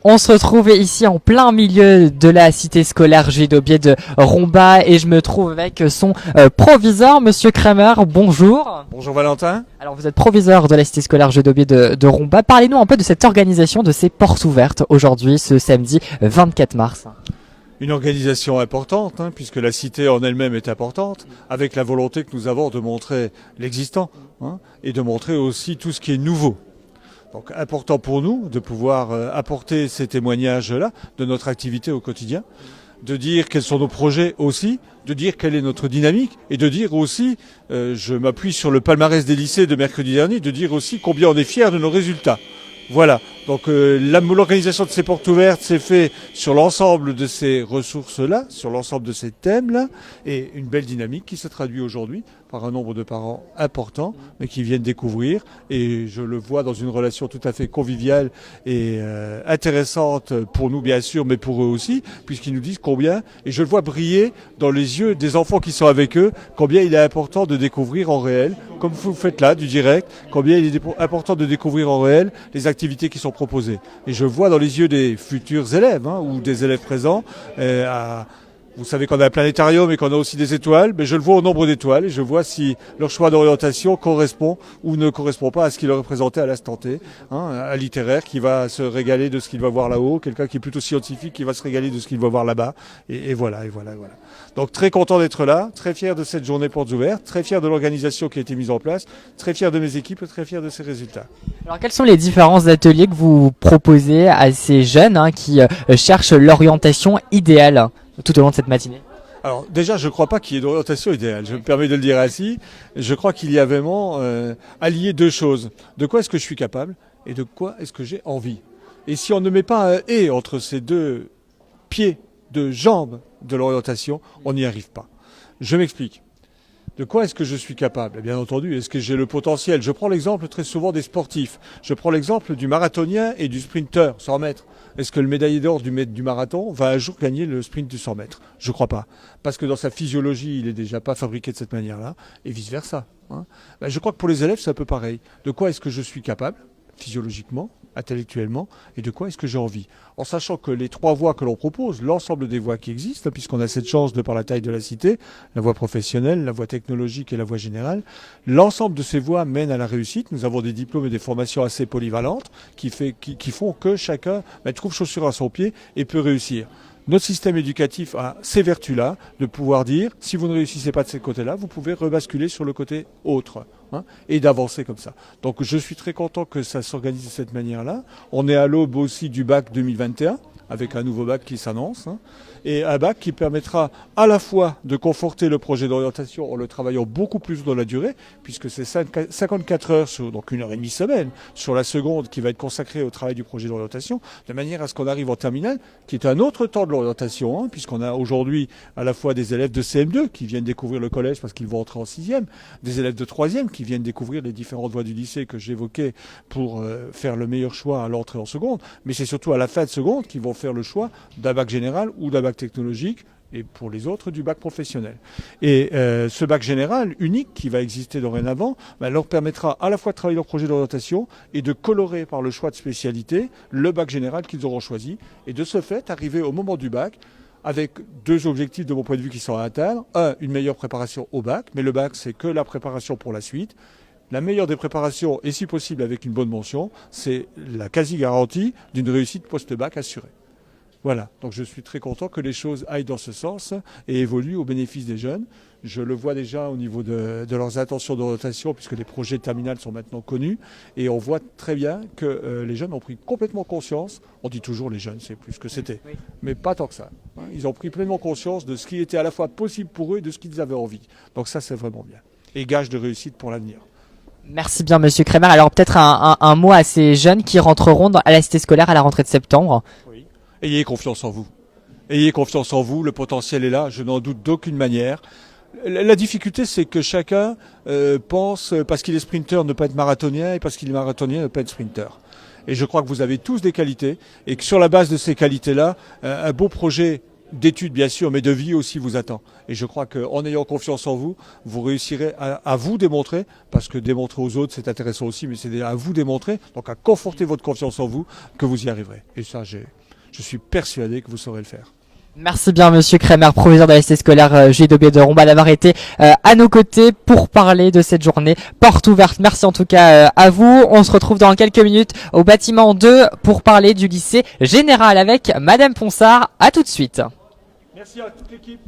On se retrouve ici en plein milieu de la cité scolaire Jules Aubier de Romba et je me trouve avec son proviseur, Monsieur Kramer. Bonjour. Bonjour Valentin. Alors vous êtes proviseur de la cité scolaire Jules Aubier de Romba. Parlez-nous un peu de cette organisation de ces portes ouvertes aujourd'hui, ce samedi 24 mars. Une organisation importante, puisque la cité en elle-même est importante, avec la volonté que nous avons de montrer l'existant et de montrer aussi tout ce qui est nouveau. Donc important pour nous de pouvoir apporter ces témoignages-là de notre activité au quotidien, de dire quels sont nos projets aussi, de dire quelle est notre dynamique et de dire aussi, je m'appuie sur le palmarès des lycées de mercredi dernier, de dire aussi combien on est fiers de nos résultats. Voilà, donc l'organisation de ces portes ouvertes s'est faite sur l'ensemble de ces ressources-là, sur l'ensemble de ces thèmes-là, et une belle dynamique qui se traduit aujourd'hui par un nombre de parents important, mais qui viennent découvrir, et je le vois dans une relation tout à fait conviviale et intéressante pour nous bien sûr, mais pour eux aussi, puisqu'ils nous disent combien, et je le vois briller dans les yeux des enfants qui sont avec eux, combien il est important de découvrir en réel, comme vous faites là, du direct, combien il est important de découvrir en réel les activités qui sont proposées. Et je vois dans les yeux des futurs élèves, ou des élèves présents, vous savez qu'on a un planétarium et qu'on a aussi des étoiles, mais je le vois au nombre d'étoiles et je vois si leur choix d'orientation correspond ou ne correspond pas à ce qu'il leur est présenté à l'instant T. Un littéraire qui va se régaler de ce qu'il va voir là-haut, quelqu'un qui est plutôt scientifique qui va se régaler de ce qu'il va voir là-bas. Et voilà. Donc très content d'être là, très fier de cette journée portes ouvertes, très fier de l'organisation qui a été mise en place, très fier de mes équipes, très fier de ces résultats. Alors quels sont les différents ateliers que vous proposez à ces jeunes qui cherchent l'orientation idéale tout au long de cette matinée? Alors déjà, je ne crois pas qu'il y ait d'orientation idéale, je me permets de le dire ainsi. Je crois qu'il y a vraiment allié deux choses. De quoi est-ce que je suis capable et de quoi est-ce que j'ai envie? Et si on ne met pas un « et » entre ces deux pieds, deux jambes de l'orientation, on n'y arrive pas. Je m'explique. De quoi est-ce que je suis capable? Bien entendu, est-ce que j'ai le potentiel? Je prends l'exemple très souvent des sportifs. Je prends l'exemple du marathonien et du sprinter, 100 mètres. Est-ce que le médaillé d'or du marathon va un jour gagner le sprint du 100 mètres? Je crois pas. Parce que dans sa physiologie, il est déjà pas fabriqué de cette manière-là, et vice-versa. Je crois que pour les élèves, c'est un peu pareil. De quoi est-ce que je suis capable, physiologiquement, intellectuellement, et de quoi est-ce que j'ai envie? En sachant que les trois voies que l'on propose, l'ensemble des voies qui existent, puisqu'on a cette chance de par la taille de la cité, la voie professionnelle, la voie technologique et la voie générale, l'ensemble de ces voies mènent à la réussite. Nous avons des diplômes et des formations assez polyvalentes qui font que chacun trouve chaussure à son pied et peut réussir. Notre système éducatif a ces vertus-là de pouvoir dire, si vous ne réussissez pas de ce côté-là, vous pouvez rebasculer sur le côté autre et d'avancer comme ça. Donc je suis très content que ça s'organise de cette manière-là. On est à l'aube aussi du bac 2021, avec un nouveau bac qui s'annonce, et un bac qui permettra à la fois de conforter le projet d'orientation en le travaillant beaucoup plus dans la durée, puisque c'est 54 heures, donc 1h30 semaine, sur la seconde qui va être consacrée au travail du projet d'orientation, de manière à ce qu'on arrive en terminale, qui est un autre temps de l'orientation, puisqu'on a aujourd'hui à la fois des élèves de CM2 qui viennent découvrir le collège parce qu'ils vont entrer en 6e, des élèves de 3e qui viennent découvrir les différentes voies du lycée que j'évoquais pour faire le meilleur choix à l'entrée en seconde, mais c'est surtout à la fin de seconde qu'ils vont faire le choix d'un bac général ou d'un bac technologique, et pour les autres du bac professionnel. Et ce bac général unique qui va exister dorénavant leur permettra à la fois de travailler leur projet d'orientation et de colorer par le choix de spécialité le bac général qu'ils auront choisi, et de ce fait arriver au moment du bac avec deux objectifs de mon point de vue qui sont à atteindre. Un, une meilleure préparation au bac, mais le bac c'est que la préparation pour la suite. La meilleure des préparations, et si possible avec une bonne mention, c'est la quasi-garantie d'une réussite post-bac assurée. Voilà, donc je suis très content que les choses aillent dans ce sens et évoluent au bénéfice des jeunes. Je le vois déjà au niveau de leurs intentions d'orientation, puisque les projets terminales sont maintenant connus, et on voit très bien que les jeunes ont pris complètement conscience. On dit toujours les jeunes, c'est plus ce que c'était, mais pas tant que ça. Ils ont pris pleinement conscience de ce qui était à la fois possible pour eux et de ce qu'ils avaient envie. Donc ça, c'est vraiment bien. Et gage de réussite pour l'avenir. Merci bien Monsieur Kramer. Alors peut-être un mot à ces jeunes qui rentreront à la cité scolaire à la rentrée de septembre. Oui. Ayez confiance en vous. Ayez confiance en vous, le potentiel est là, je n'en doute d'aucune manière. La difficulté, c'est que chacun pense, parce qu'il est sprinter, ne pas être marathonien, et parce qu'il est marathonien, ne pas être sprinter. Et je crois que vous avez tous des qualités, et que sur la base de ces qualités-là, un beau projet d'études bien sûr, mais de vie aussi vous attend. Et je crois qu'en ayant confiance en vous, vous réussirez à vous démontrer, parce que démontrer aux autres c'est intéressant aussi, mais c'est à vous démontrer, donc à conforter votre confiance en vous, que vous y arriverez. Et ça, je suis persuadé que vous saurez le faire. Merci bien Monsieur Kremer, proviseur de la cité scolaire GIDOB de Romba, d'avoir été à nos côtés pour parler de cette journée porte ouverte. Merci en tout cas à vous. On se retrouve dans quelques minutes au bâtiment 2 pour parler du lycée général avec Madame Ponsard. À tout de suite. Merci à toute l'équipe.